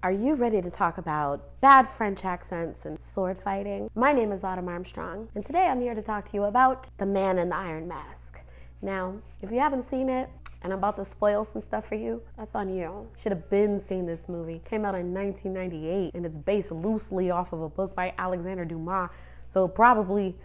Are you ready to talk about bad French accents and sword fighting? My name is Autumn Armstrong, and today I'm here to talk to you about The Man in the Iron Mask. Now, if you haven't seen it, and I'm about to spoil some stuff for you, that's on you. Should have been seen this movie. Came out in 1998, and it's based loosely off of a book by Alexander Dumas, so probably,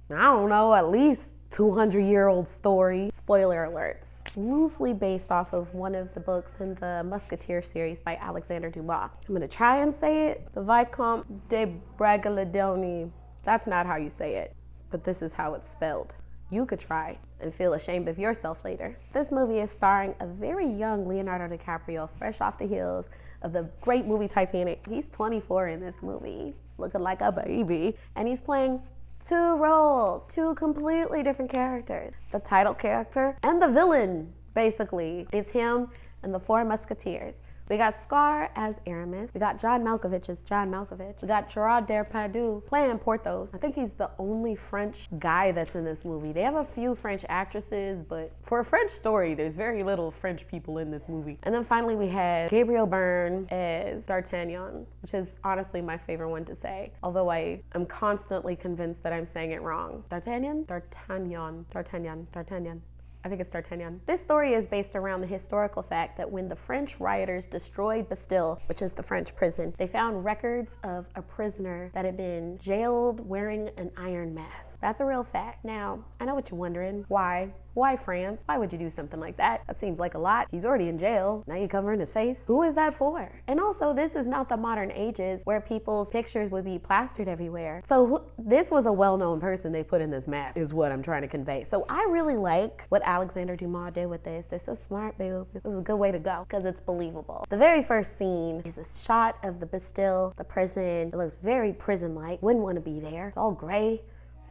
I don't know, at least 200-year-old story. Spoiler alerts. Loosely based off of one of the books in the Musketeer series by Alexander Dumas. I'm gonna try and say it. The Vicomte de Bragadoni. That's not how you say it, but this is how it's spelled. You could try and feel ashamed of yourself later. This movie is starring a very young Leonardo DiCaprio, fresh off the heels of the great movie Titanic. He's 24 in this movie, looking like a baby, and he's playing two roles, two completely different characters. The title character and the villain, basically, is him and the Four Musketeers. We got Scar as Aramis. We got John Malkovich as John Malkovich. We got Gerard Depardieu playing Porthos. I think he's the only French guy that's in this movie. They have a few French actresses, but for a French story, there's very little French people in this movie. And then finally we had Gabriel Byrne as D'Artagnan, which is honestly my favorite one to say, although I am constantly convinced that I'm saying it wrong. D'Artagnan? D'Artagnan. I think it's D'Artagnan. This story is based around the historical fact that when the French rioters destroyed Bastille, which is the French prison, they found records of a prisoner that had been jailed wearing an iron mask. That's a real fact. Now, I know what you're wondering. Why? Why France? Why would you do something like that? That seems like a lot. He's already in jail. Now you're covering his face? Who is that for? And also, this is not the modern ages where people's pictures would be plastered everywhere. So this was a well-known person they put in this mask, is what I'm trying to convey. So I really like what Alexander Dumas did with this. They're so smart, babe. This is a good way to go because it's believable. The very first scene is a shot of the Bastille, the prison. It looks very prison-like. Wouldn't want to be there. It's all gray.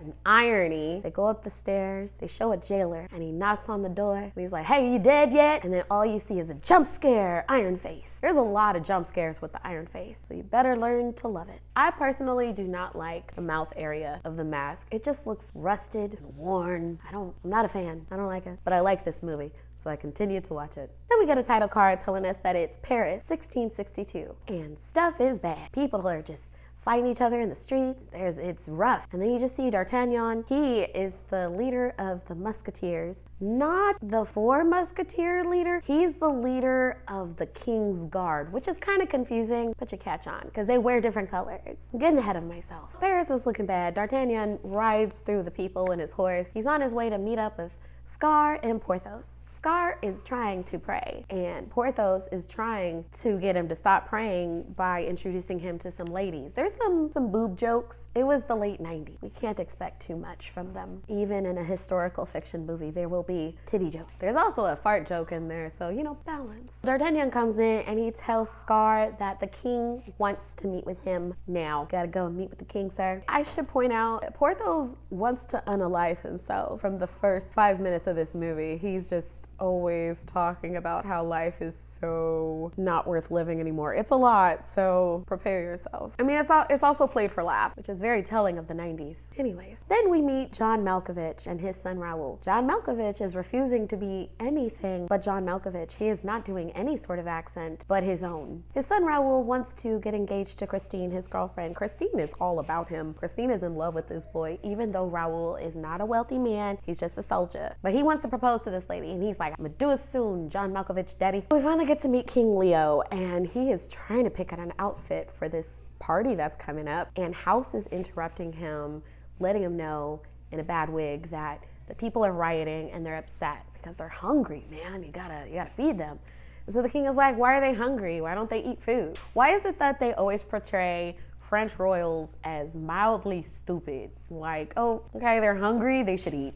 And irony, they go up the stairs, they show a jailer, and he knocks on the door, and he's like, hey, you dead yet? And then all you see is a jump scare, iron face. There's a lot of jump scares with the iron face, so you better learn to love it. I personally do not like the mouth area of the mask. It just looks rusted and worn. I'm not a fan. I don't like it. But I like this movie, so I continue to watch it. Then we get a title card telling us that it's Paris, 1662, and stuff is bad. People are just fighting each other in the street. It's rough. And then you just see D'Artagnan. He is the leader of the Musketeers, not the Four Musketeer leader. He's the leader of the King's Guard, which is kind of confusing, but you catch on because they wear different colors. I'm getting ahead of myself. Paris is looking bad. D'Artagnan rides through the people in his horse. He's on his way to meet up with Scar and Porthos. Scar is trying to pray, and Porthos is trying to get him to stop praying by introducing him to some ladies. There's some boob jokes. It was the late 90s. We can't expect too much from them. Even in a historical fiction movie, there will be titty jokes. There's also a fart joke in there, so, balance. D'Artagnan comes in, and he tells Scar that the king wants to meet with him now. Gotta go and meet with the king, sir. I should point out, Porthos wants to unalive himself from the first 5 minutes of this movie. He's just always talking about how life is so not worth living anymore. It's a lot, so prepare yourself. I mean, it's also played for laughs, which is very telling of the 90s. Anyways, then we meet John Malkovich and his son Raoul. John Malkovich is refusing to be anything but John Malkovich. He is not doing any sort of accent but his own. His son Raoul wants to get engaged to Christine, his girlfriend. Christine is all about him. Christine is in love with this boy, even though Raoul is not a wealthy man. He's just a soldier. But he wants to propose to this lady, and he's like, I'm gonna do it soon, John Malkovich daddy. We finally get to meet King Leo, and he is trying to pick out an outfit for this party that's coming up, and House is interrupting him, letting him know in a bad wig that the people are rioting and they're upset because they're hungry, man. You gotta feed them. And so the king is like, why are they hungry? Why don't they eat food? Why is it that they always portray French royals as mildly stupid? Like, oh, okay, they're hungry, they should eat.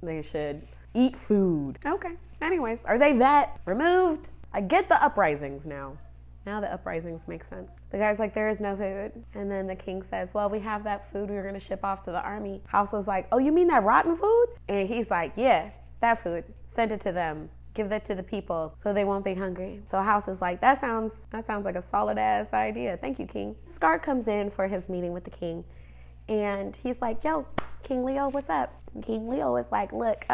They should eat food. Okay. Anyways, are they that removed? I get the uprisings now. Now the uprisings make sense. The guy's like, there is no food. And then the king says, well, we have that food we were gonna ship off to the army. House was like, oh, you mean that rotten food? And he's like, yeah, that food. Send it to them. Give that to the people so they won't be hungry. So House is like, that sounds like a solid ass idea. Thank you, king. Scar comes in for his meeting with the king. And he's like, yo, King Leo, what's up? King Leo is like, look,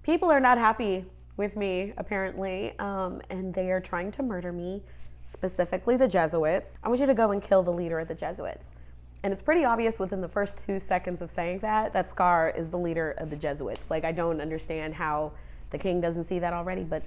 people are not happy with me, apparently, and they are trying to murder me. specifically the Jesuits. I want you to go and kill the leader of the Jesuits. And it's pretty obvious within the first 2 seconds of saying that Scar is the leader of the Jesuits. Like, I don't understand how the king doesn't see that already, but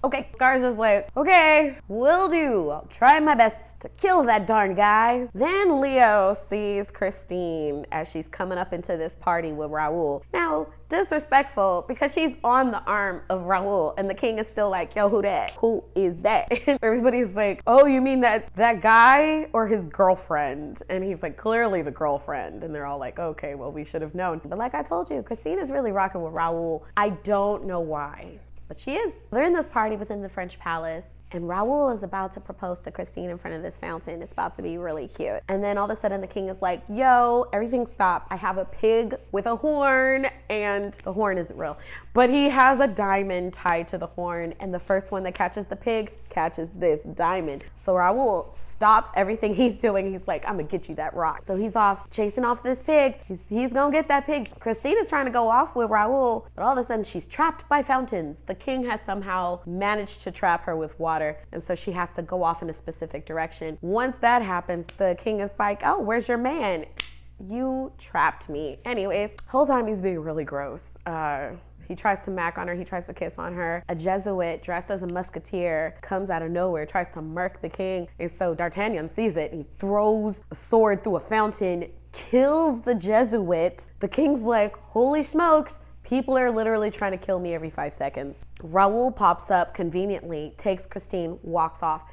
okay. Scar's just like, okay, will do. I'll try my best to kill that darn guy. Then Leo sees Christine as she's coming up into this party with Raul. Now, disrespectful because she's on the arm of Raul and the king is still like, yo, who that? Who is that? And everybody's like, oh, you mean that guy or his girlfriend? And he's like, clearly the girlfriend. And they're all like, okay, well, we should have known. But like I told you, Christine is really rocking with Raul. I don't know why, but she is. They're in this party within the French palace, and Raul is about to propose to Christine in front of this fountain. It's about to be really cute. And then all of a sudden the king is like, yo, everything stop. I have a pig with a horn, and the horn isn't real, but he has a diamond tied to the horn, and the first one that catches the pig catches this diamond. So Raul stops everything he's doing. He's like, I'm gonna get you that rock. So he's off chasing off this pig. He's gonna get that pig. Christine is trying to go off with Raul, but all of a sudden she's trapped by fountains. The king has somehow managed to trap her with water, and so she has to go off in a specific direction. Once that happens, the king is like, oh, where's your man? You trapped me. Anyways, whole time he's being really gross. He tries to mac on her, he tries to kiss on her. A Jesuit dressed as a musketeer comes out of nowhere, tries to murk the king. And so D'Artagnan sees it, and he throws a sword through a fountain, kills the Jesuit. The king's like, holy smokes, people are literally trying to kill me every 5 seconds. Raul pops up conveniently, takes Christine, walks off.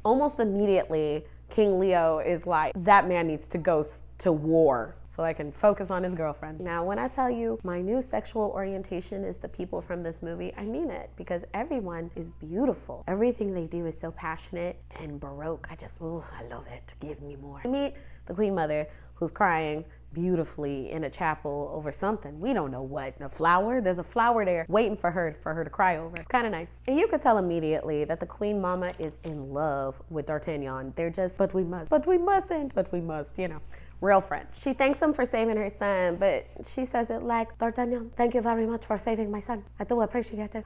Almost immediately, King Leo is like, that man needs to go to war so I can focus on his girlfriend. Now, when I tell you my new sexual orientation is the people from this movie, I mean it, because everyone is beautiful. Everything they do is so passionate and baroque. I love it. Give me more. I meet the Queen Mother, who's crying beautifully in a chapel over something. We don't know what. A flower? There's a flower there waiting for her to cry over. It's kind of nice. And you could tell immediately that the Queen Mama is in love with D'Artagnan. They're just, but we must, but we mustn't, but we must, you know. Real French. She thanks him for saving her son, but she says it like, D'Artagnan, thank you very much for saving my son. I do appreciate it.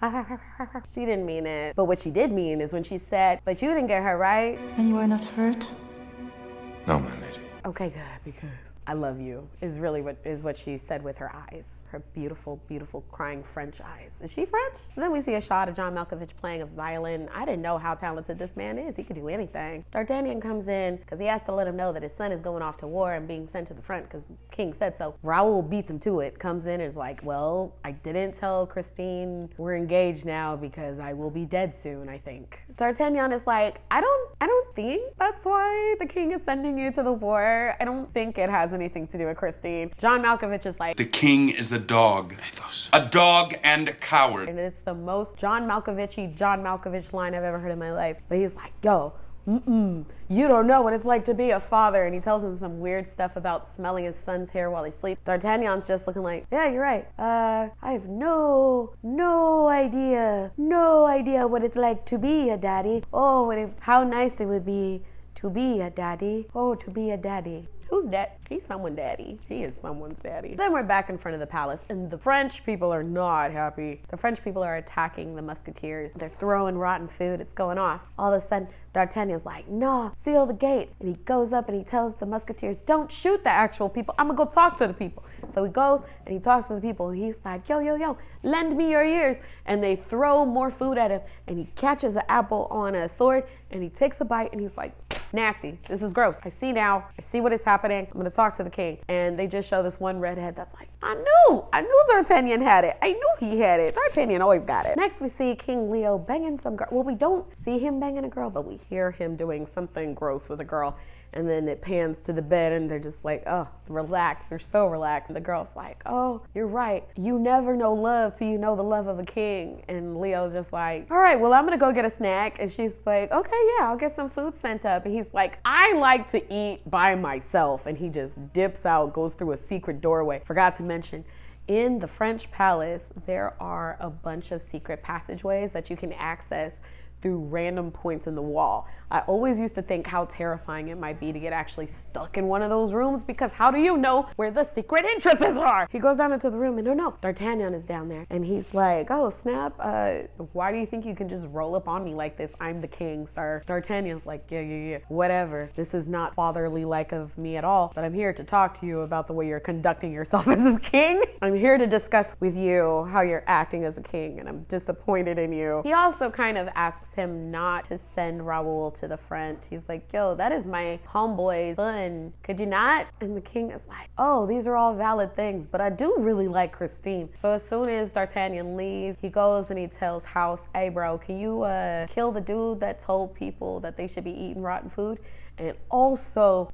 She didn't mean it. But what she did mean is when she said, but you didn't get her, right? And you are not hurt? No, my lady. Okay, good, because I love you is really what she said with her eyes. Her beautiful, beautiful crying French eyes. Is she French? And then we see a shot of John Malkovich playing a violin. I didn't know how talented this man is. He could do anything. D'Artagnan comes in because he has to let him know that his son is going off to war and being sent to the front because the king said so. Raul beats him to it, comes in and is like, well, I didn't tell Christine we're engaged now because I will be dead soon, I think. D'Artagnan is like, I don't think that's why the king is sending you to the war. I don't think it has anything to do with Christine. John Malkovich is like, the king is a dog. Athos. A dog and a coward. And it's the most John Malkovich line I've ever heard in my life. But he's like, yo, you don't know what it's like to be a father. And he tells him some weird stuff about smelling his son's hair while he sleeps. D'Artagnan's just looking like, yeah, you're right. I have no idea what it's like to be a daddy. Oh, how nice it would be to be a daddy. Oh, to be a daddy. Who's that? He's someone's daddy. He is someone's daddy. Then we're back in front of the palace, and the French people are not happy. The French people are attacking the musketeers. They're throwing rotten food. It's going off. All of a sudden, D'Artagnan's like, nah, seal the gates. And he goes up and he tells the musketeers, don't shoot the actual people. I'm gonna go talk to the people. So he goes and he talks to the people, and he's like, yo, lend me your ears. And they throw more food at him, and he catches an apple on a sword, and he takes a bite, and he's like, nasty. This is gross. I see now. I see what is happening. I'm gonna talk to the king. And they just show this one redhead that's like, I knew D'Artagnan had it. I knew he had it. D'Artagnan always got it. Next we see King Leo banging some girl. Well, we don't see him banging a girl, but we hear him doing something gross with a girl. And then it pans to the bed and they're just like, oh, relax. They're so relaxed. And the girl's like, oh, you're right. You never know love till you know the love of a king. And Leo's just like, all right, well, I'm gonna go get a snack. And she's like, okay, yeah, I'll get some food sent up. And he's like, I like to eat by myself. And he just dips out, goes through a secret doorway. Forgot to mention, in the French palace, there are a bunch of secret passageways that you can access through random points in the wall. I always used to think how terrifying it might be to get actually stuck in one of those rooms, because how do you know where the secret entrances are? He goes down into the room and no, D'Artagnan is down there. And he's like, oh snap, why do you think you can just roll up on me like this? I'm the king, sir. D'Artagnan's like, yeah, whatever. This is not fatherly like of me at all, but I'm here to talk to you about the way you're conducting yourself as a king. I'm here to discuss with you how you're acting as a king, and I'm disappointed in you. He also kind of asks him not to send Raoul to the front. He's like, yo, that is my homeboy's son. Could you not? And the king is like, oh, these are all valid things, but I do really like Christine. So as soon as D'Artagnan leaves, he goes and he tells House, hey bro, can you kill the dude that told people that they should be eating rotten food? And also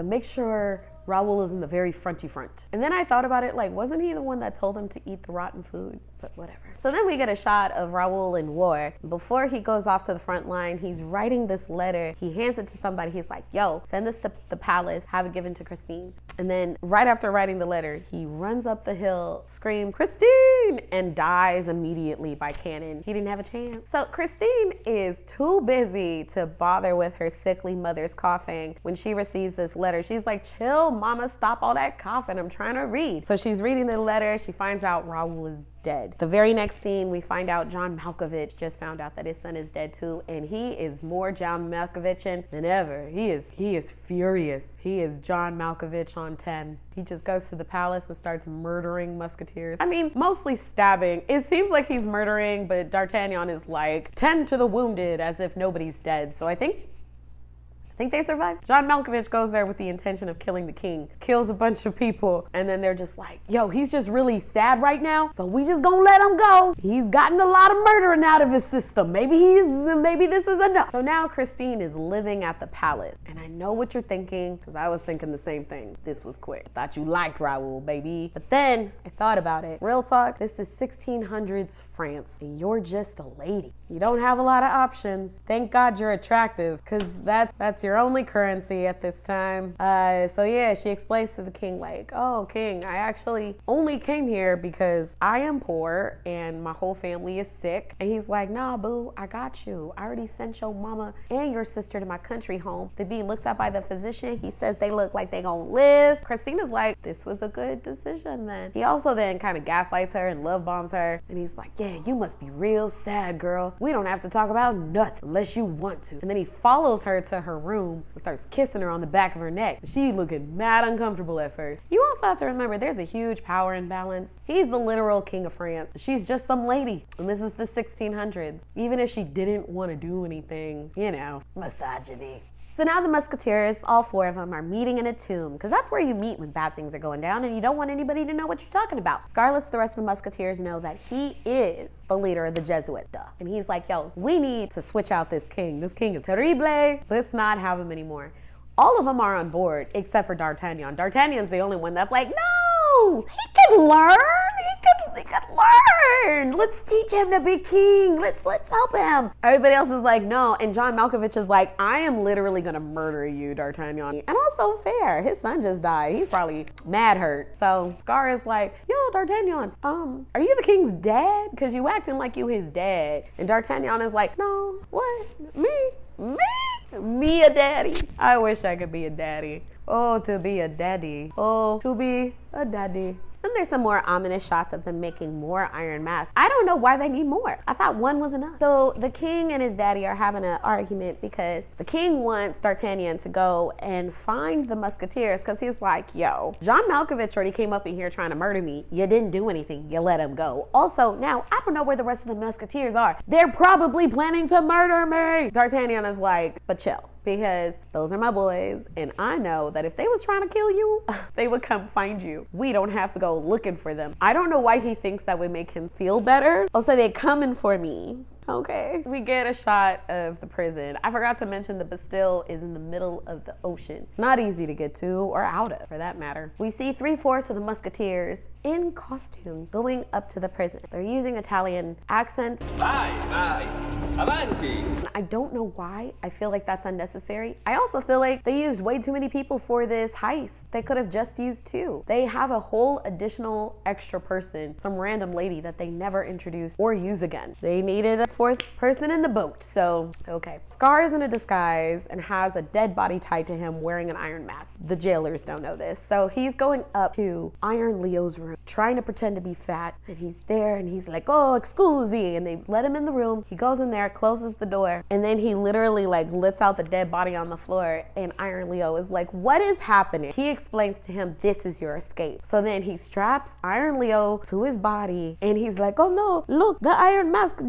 make sure Raoul is in the very fronty front. And then I thought about it, like, wasn't he the one that told him to eat the rotten food? But whatever. So then we get a shot of Raoul in war. Before he goes off to the front line, he's writing this letter. He hands it to somebody. He's like, yo, send this to the palace, have it given to Christine. And then right after writing the letter, he runs up the hill, screams, Christine, and dies immediately by cannon. He didn't have a chance. So Christine is too busy to bother with her sickly mother's coughing. When she receives this letter, she's like, chill, mama, stop all that coughing. I'm trying to read. So she's reading the letter. She finds out Raoul is dead. The very next scene, we find out John Malkovich just found out that his son is dead too, and he is more John Malkovichian than ever. He is furious. He is John Malkovich on 10. He just goes to the palace and starts murdering musketeers. I mean, mostly stabbing. It seems like he's murdering, but D'Artagnan is like, tend to the wounded as if nobody's dead. So I think they survived. John Malkovich goes there with the intention of killing the king, kills a bunch of people, and then they're just like, yo, he's just really sad right now, so we just gonna let him go. He's gotten a lot of murdering out of his system. Maybe this is enough. So now Christine is living at the palace, and I know what you're thinking, because I was thinking the same thing. This was quick. I thought you liked Raoul, baby. But then I thought about it. Real talk, this is 1600s France, and you're just a lady. You don't have a lot of options. Thank God you're attractive, because that's your only currency at this time. So yeah, she explains to the king like, oh, king, I actually only came here because I am poor and my whole family is sick. And he's like, nah, boo, I got you. I already sent your mama and your sister to my country home. They're being looked at by the physician. He says they look like they gonna live. Christina's like, this was a good decision then. He also then kind of gaslights her and love bombs her. And he's like, yeah, you must be real sad, girl. We don't have to talk about nothing unless you want to. And then he follows her to her room and starts kissing her on the back of her neck. She looking mad uncomfortable at first. You also have to remember there's a huge power imbalance. He's the literal king of France. She's just some lady. And this is the 1600s. Even if she didn't want to do anything, you know, misogyny. So now the musketeers, all four of them, are meeting in a tomb, because that's where you meet when bad things are going down and you don't want anybody to know what you're talking about. Scarlett, the rest of the musketeers know that he is the leader of the Jesuit, and he's like, yo, we need to switch out this king. This king is terrible. Let's not have him anymore. All of them are on board except for D'Artagnan. D'Artagnan's the only one that's like, no, he can learn. He can learn. Let's teach him to be king. Let's help him. Everybody else is like, no. And John Malkovich is like, I am literally gonna murder you, D'Artagnan. And also fair, his son just died. He's probably mad hurt. So Scar is like, yo, D'Artagnan, are you the king's dad? Because you acting like you his dad. And D'Artagnan is like, no, what? Me a daddy. I wish I could be a daddy. Oh, to be a daddy. Oh, to be a daddy. Then there's some more ominous shots of them making more iron masks. I don't know why they need more. I thought one was enough. So the king and his daddy are having an argument because the king wants D'Artagnan to go and find the musketeers, because he's like, yo, John Malkovich already came up in here trying to murder me. You didn't do anything. You let him go. Also, now I don't know where the rest of the musketeers are. They're probably planning to murder me. D'Artagnan is like, but chill. Because those are my boys, and I know that if they was trying to kill you, they would come find you. We don't have to go looking for them. I don't know why he thinks that would make him feel better. Also, they coming for me. Okay. We get a shot of the prison. I forgot to mention the Bastille is in the middle of the ocean. It's not easy to get to or out of, for that matter. We see 3/4 of the musketeers in costumes going up to the prison. They're using Italian accents. Vai, avanti. I don't know why. I feel like that's unnecessary. I also feel like they used way too many people for this heist. They could have just used 2. They have a whole additional extra person, some random lady that they never introduced or use again. They needed a fourth person in the boat. So, okay. Scar is in a disguise and has a dead body tied to him wearing an iron mask. The jailers don't know this. So he's going up to Iron Leo's room, trying to pretend to be fat. And he's there and he's like, oh, excusey. And they let him in the room. He goes in there, closes the door. And then he literally like lets out the dead body on the floor. And Iron Leo is like, what is happening? He explains to him, this is your escape. So then he straps Iron Leo to his body. And he's like, oh no, look, the iron mask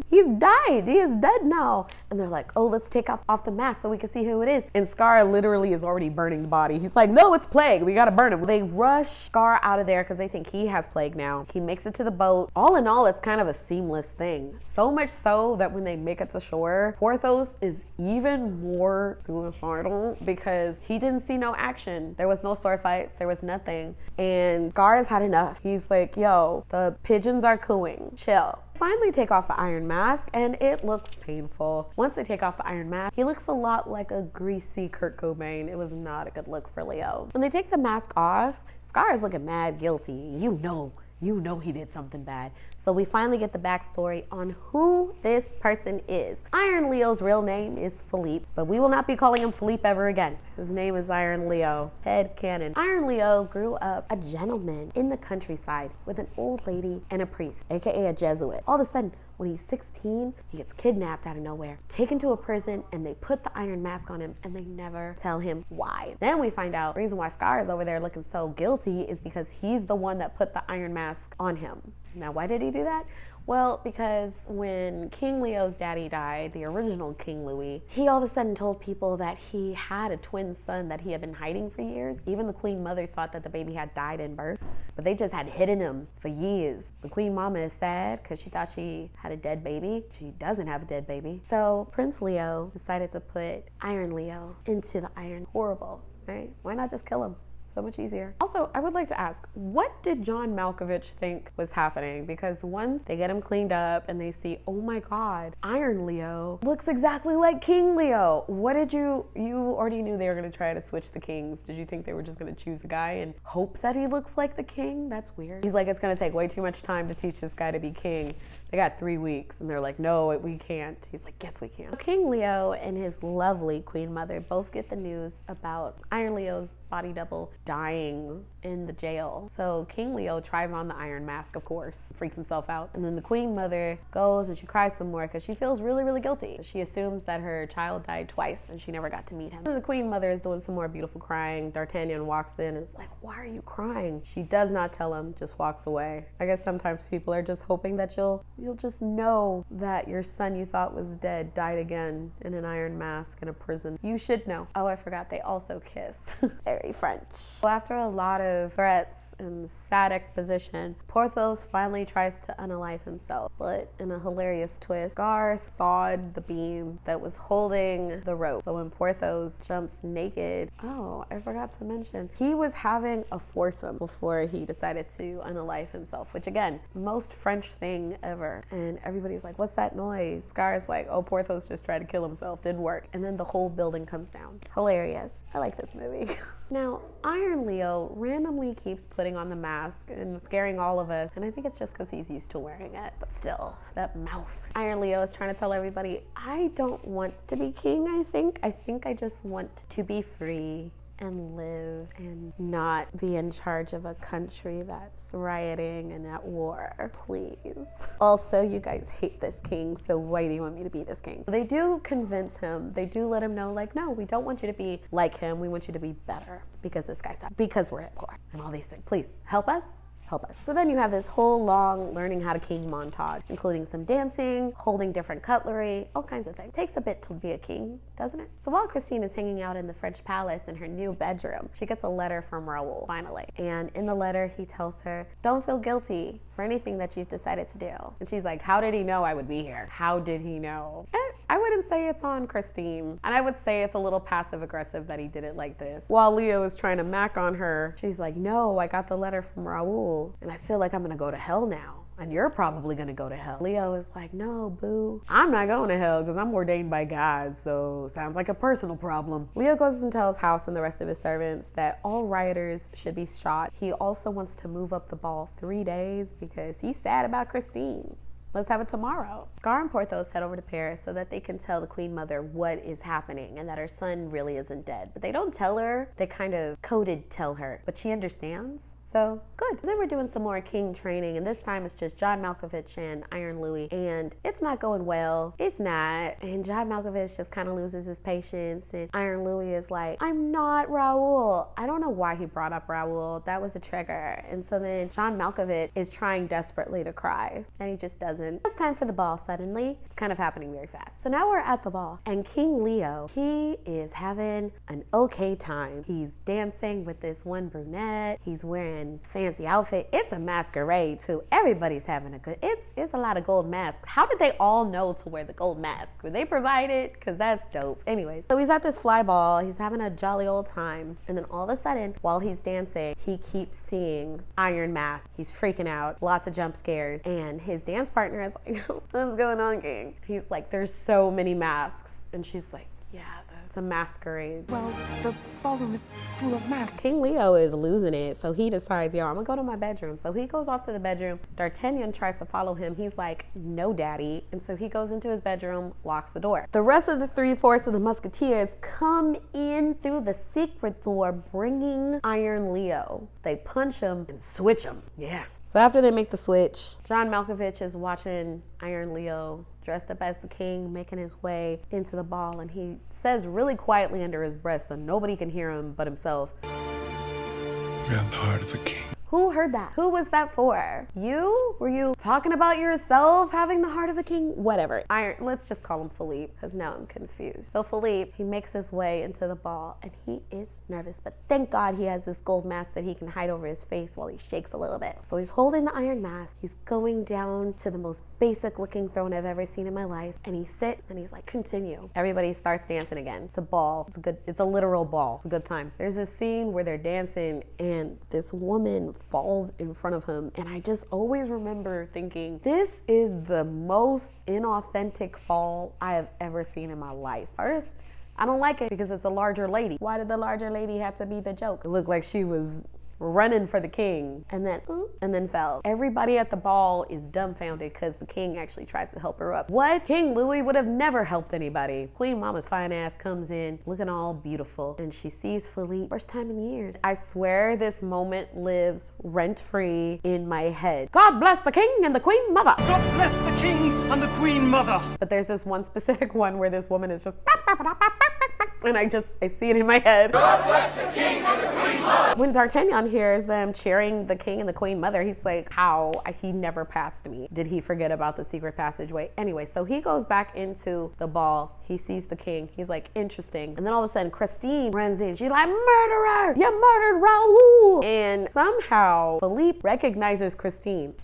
he's died. He is dead now. And they're like, oh, let's take off the mask so we can see who it is. And Scar literally is already burning the body. He's like, no, it's plague. We gotta burn him. They rush Scar out of there because they think he has plague now. He makes it to the boat. All in all, it's kind of a seamless thing. So much so that when they make it to shore, Porthos is even more suicidal because he didn't see no action. There was no sword fights. There was nothing. And Scar has had enough. He's like, yo, the pigeons are cooing. Chill. Finally take off the iron mask and it looks painful. Once they take off the iron mask, he looks a lot like a greasy Kurt Cobain. It was not a good look for Leo. When they take the mask off, Scar is looking mad guilty. You know he did something bad. So we finally get the backstory on who this person is. Iron Leo's real name is Philippe, but we will not be calling him Philippe ever again. His name is Iron Leo. Head canon. Iron Leo grew up a gentleman in the countryside with an old lady and a priest, aka a Jesuit. All of a sudden, when he's 16, he gets kidnapped out of nowhere, taken to a prison, and they put the iron mask on him, and they never tell him why. Then we find out the reason why Scar is over there looking so guilty is because he's the one that put the iron mask on him. Now, why did he do that? Well, because when King Leo's daddy died, the original King Louis, he all of a sudden told people that he had a twin son that he had been hiding for years. Even the Queen Mother thought that the baby had died in birth, but they just had hidden him for years. The Queen Mama is sad because she thought she had a dead baby. She doesn't have a dead baby. So Prince Leo decided to put Iron Leo into the iron. Horrible, right? Why not just kill him? So much easier. Also, I would like to ask, what did John Malkovich think was happening? Because once they get him cleaned up and they see, oh my God, Iron Leo looks exactly like King Leo. What did you already knew they were gonna try to switch the kings. Did you think they were just gonna choose a guy and hope that he looks like the king? That's weird. He's like, it's gonna take way too much time to teach this guy to be king. They got 3 weeks and they're like, no, we can't. He's like, yes, we can. King Leo and his lovely Queen Mother both get the news about Iron Leo's body double dying in the jail. So King Leo tries on the iron mask, of course, freaks himself out. And then the Queen Mother goes and she cries some more because she feels really, really guilty. She assumes that her child died twice and she never got to meet him. And the Queen Mother is doing some more beautiful crying. D'Artagnan walks in and is like, why are you crying? She does not tell him, just walks away. I guess sometimes people are just hoping that you'll just know that your son you thought was dead died again in an iron mask in a prison. You should know. Oh, I forgot, they also kiss. Very French. Well, after a lot of threats and sad exposition, Porthos finally tries to unalive himself. But in a hilarious twist, Scar sawed the beam that was holding the rope. So when Porthos jumps naked, oh, I forgot to mention, he was having a foursome before he decided to unalive himself, which again, most French thing ever. And everybody's like, what's that noise? Scar's like, oh, Porthos just tried to kill himself, didn't work. And then the whole building comes down. Hilarious. I like this movie. Now, Iron Leo randomly keeps putting on the mask and scaring all of us. And I think it's just because he's used to wearing it. But still, that mouth. Iron Leo is trying to tell everybody, I don't want to be king, I think. I think I just want to be free and live and not be in charge of a country that's rioting and at war, please. Also, you guys hate this king, so why do you want me to be this king? They do convince him. They do let him know, like, no, we don't want you to be like him. We want you to be better because this guy's up, because we're poor and all these things. Please help us. Help us. So then you have this whole long learning how to king montage, including some dancing, holding different cutlery, all kinds of things. Takes a bit to be a king, doesn't it? So while Christine is hanging out in the French palace in her new bedroom, she gets a letter from Raoul, finally. And in the letter, he tells her, don't feel guilty for anything that you've decided to do. And she's like, how did he know I would be here? How did he know? I wouldn't say it's on Christine. And I would say it's a little passive aggressive that he did it like this. While Leo is trying to mac on her, she's like, no, I got the letter from Raoul and I feel like I'm gonna go to hell now. And you're probably gonna go to hell. Leo is like, no, boo. I'm not going to hell because I'm ordained by God, so sounds like a personal problem. Leo goes and tells House and the rest of his servants that all rioters should be shot. He also wants to move up the ball 3 days because he's sad about Christine. let's have it tomorrow. Scar and Porthos head over to Paris so that they can tell the Queen Mother what is happening and that her son really isn't dead. But they don't tell her, they kind of coded tell her, but she understands. So good. Then we're doing some more king training, and this time it's just John Malkovich and Iron Louis, and it's not going well. It's not. And John Malkovich just kind of loses his patience, and Iron Louis is like, I'm not Raoul. I don't know why he brought up Raoul. That was a trigger. And so then John Malkovich is trying desperately to cry, and he just doesn't. It's time for the ball suddenly. It's kind of happening very fast. So now we're at the ball, and King Leo, he is having an okay time. He's dancing with this one brunette. He's wearing fancy outfit. It's a masquerade too. Everybody's having a good, it's a lot of gold masks. How did they all know to wear the gold mask? Were they provided? Because that's dope. Anyways, so he's at this fly ball. He's having a jolly old time. And then all of a sudden, while he's dancing, he keeps seeing Iron Mask. He's freaking out. Lots of jump scares. And his dance partner is like, what's going on, King? He's like, there's so many masks. And she's like, yeah, it's a masquerade. Well, the ballroom is full of masks. King Leo is losing it, so he decides, yo, I'm gonna go to my bedroom. So he goes off to the bedroom. D'Artagnan tries to follow him. He's like, no, daddy. And so he goes into his bedroom, locks the door. The rest of the 3/4 of the Musketeers come in through the secret door, bringing Iron Leo. They punch him and switch him. Yeah. So after they make the switch, John Malkovich is watching Iron Leo dressed up as the king, making his way into the ball, and he says really quietly under his breath so nobody can hear him but himself, You have the heart of a king. who heard that? Who was that for? You? Were you talking about yourself having the heart of a king? Whatever. Let's just call him Philippe, because now I'm confused. So Philippe, he makes his way into the ball, and he is nervous, but thank God he has this gold mask that he can hide over his face while he shakes a little bit. So he's holding the iron mask. He's going down to the most basic looking throne I've ever seen in my life, and he sits, and he's like, continue. Everybody starts dancing again. It's a ball. It's a literal ball. It's a good time. There's this scene where they're dancing, and this woman falls in front of him, and I just always remember thinking, this is the most inauthentic fall I have ever seen in my life. First, I don't like it because it's a larger lady. Why did the larger lady have to be the joke? It looked like she was running for the king, and then fell. Everybody at the ball is dumbfounded because the king actually tries to help her up. What? King Louis would have never helped anybody. Queen Mama's fine ass comes in looking all beautiful, and she sees Philippe first time in years. I swear this moment lives rent-free in my head. God bless the king and the queen mother. God bless the king and the queen mother. But there's this one specific one where this woman is just and I see it in my head. God bless the king and the queen mother. When D'Artagnan hears them cheering the king and the queen mother, he's like, how? He never passed me. Did he forget about the secret passageway? Anyway, so he goes back into the ball. He sees the king. He's like, interesting. And then all of a sudden, Christine runs in. She's like, murderer! You murdered Raoul! And somehow, Philippe recognizes Christine.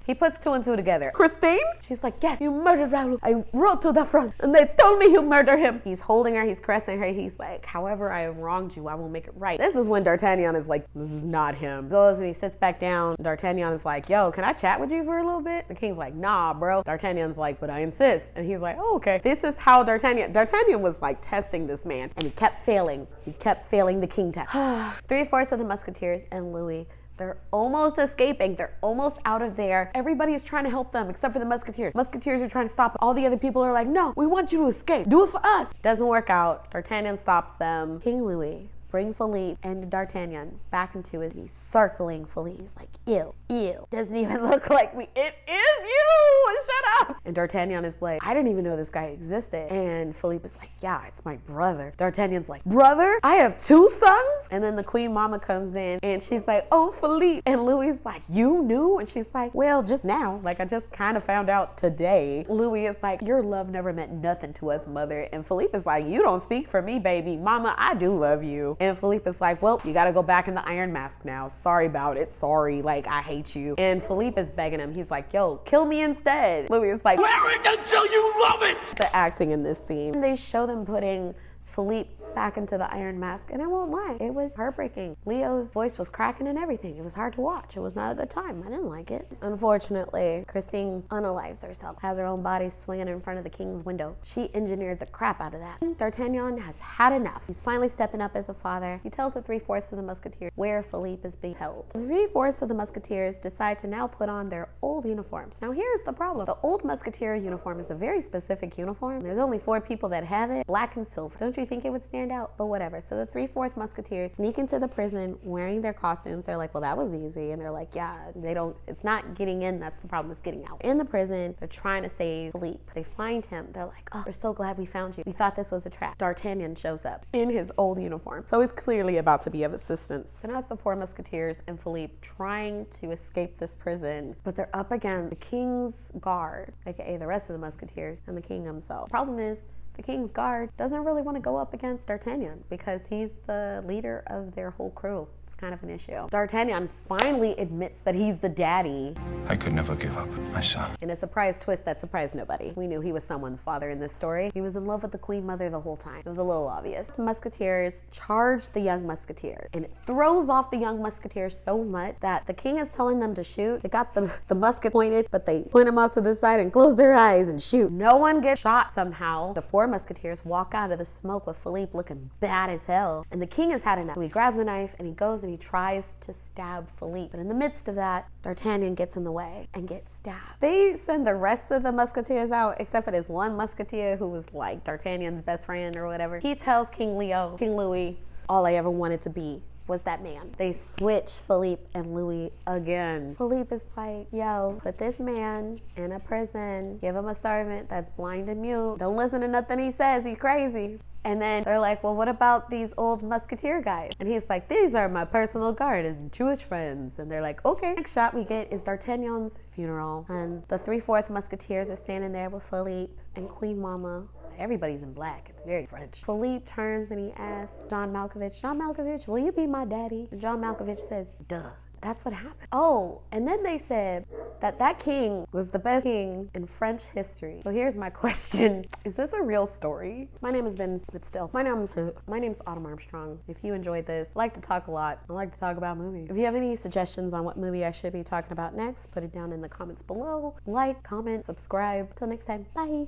He puts two and two together. Christine? She's like, yes, you murdered Raoul. I rode to the front and they told me you murdered him. He's holding her, he's caressing her. He's like, however I have wronged you, I will make it right. This is when D'Artagnan is like, this is not him. Goes and he sits back down. D'Artagnan is like, yo, can I chat with you for a little bit? The king's like, nah, bro. D'Artagnan's like, but I insist. And he's like, oh, okay. This is how D'Artagnan was like testing this man, and he kept failing. He kept failing the king test. 3/4 of the Musketeers and Louis, they're almost escaping. They're almost out of there. Everybody is trying to help them except for the Musketeers. Musketeers are trying to stop. All the other people are like, no, we want you to escape. Do it for us. Doesn't work out. D'Artagnan stops them. King Louis brings Philippe and D'Artagnan back into his, he's circling Philippe. He's like, ew, ew. Doesn't even look like me. It is you. Shut up. And D'Artagnan is like, I didn't even know this guy existed. And Philippe is like, yeah, it's my brother. D'Artagnan's like, brother? I have two sons? And then the queen mama comes in and she's like, oh, Philippe. And Louis is like, you knew? And she's like, well, just now. Like, I just kind of found out today. Louis is like, your love never meant nothing to us, mother. And Philippe is like, you don't speak for me, baby. Mama, I do love you. And Philippe is like, well, you got to go back in the Iron Mask now. Sorry about it. Sorry. Like, I hate you. And Philippe is begging him. He's like, yo, kill me instead. Louis is like, Wear it until you love it. the acting in this scene. They show them putting Philippe back into the Iron Mask, and I won't lie, it was heartbreaking. Leo's voice was cracking and everything. It was hard to watch. It was not a good time. I didn't like it. Unfortunately, Christine unalives herself, has her own body swinging in front of the king's window. She engineered the crap out of that. D'Artagnan has had enough. He's finally stepping up as a father. He tells the 3/4 of the Musketeers where Philippe is being held. The 3/4 of the Musketeers decide to now put on their old uniforms. Now here's the problem. The old Musketeer uniform is a very specific uniform. There's only 4 people that have it, black and silver. Don't you think it would stand out? But whatever. So the 3/4 Musketeers sneak into the prison wearing their costumes. They're like, well, that was easy. And they're like, yeah, it's not getting in. That's the problem. It's getting out. In the prison, they're trying to save Philippe. They find him. They're like, oh, we're so glad we found you. We thought this was a trap. D'Artagnan shows up in his old uniform. So he's clearly about to be of assistance. So now it's the 4 Musketeers and Philippe trying to escape this prison, but they're up against the King's Guard, aka the rest of the Musketeers, and the King himself. Problem is, the King's Guard doesn't really want to go up against D'Artagnan because he's the leader of their whole crew. It's kind of an issue. D'Artagnan finally admits that he's the daddy. I could never give up my son. In a surprise twist that surprised nobody. We knew he was someone's father in this story. He was in love with the Queen Mother the whole time. It was a little obvious. The Musketeers charge the young Musketeer, and it throws off the young Musketeers so much that the king is telling them to shoot. They got the musket pointed, but they point them off to the side and close their eyes and shoot. No one gets shot somehow. The 4 Musketeers walk out of the smoke with Philippe looking bad as hell, and the king has had enough. So he grabs a knife and he goes and he tries to stab Philippe. But in the midst of that, D'Artagnan gets in the way and gets stabbed. They send the rest of the Musketeers out, except for this one Musketeer who was like D'Artagnan's best friend or whatever. He tells King Louis, all I ever wanted to be was that man. They switch Philippe and Louis again. Philippe is like, yo, put this man in a prison, give him a servant that's blind and mute. Don't listen to nothing he says, he's crazy. And then they're like, well, what about these old Musketeer guys? And he's like, these are my personal guard and Jewish friends. And they're like, okay. Next shot we get is D'Artagnan's funeral. And the 3/4 Musketeers are standing there with Philippe and Queen Mama. Everybody's in black. It's very French. Philippe turns and he asks John Malkovich, will you be my daddy? And John Malkovich says, duh. That's what happened. Oh, and then they said that king was the best king in French history. So here's my question. Is this a real story? My name has been, but still, my name's Autumn Armstrong. If you enjoyed this, I like to talk a lot. I like to talk about movies. If you have any suggestions on what movie I should be talking about next, put it down in the comments below. Like, comment, subscribe. Till next time, bye.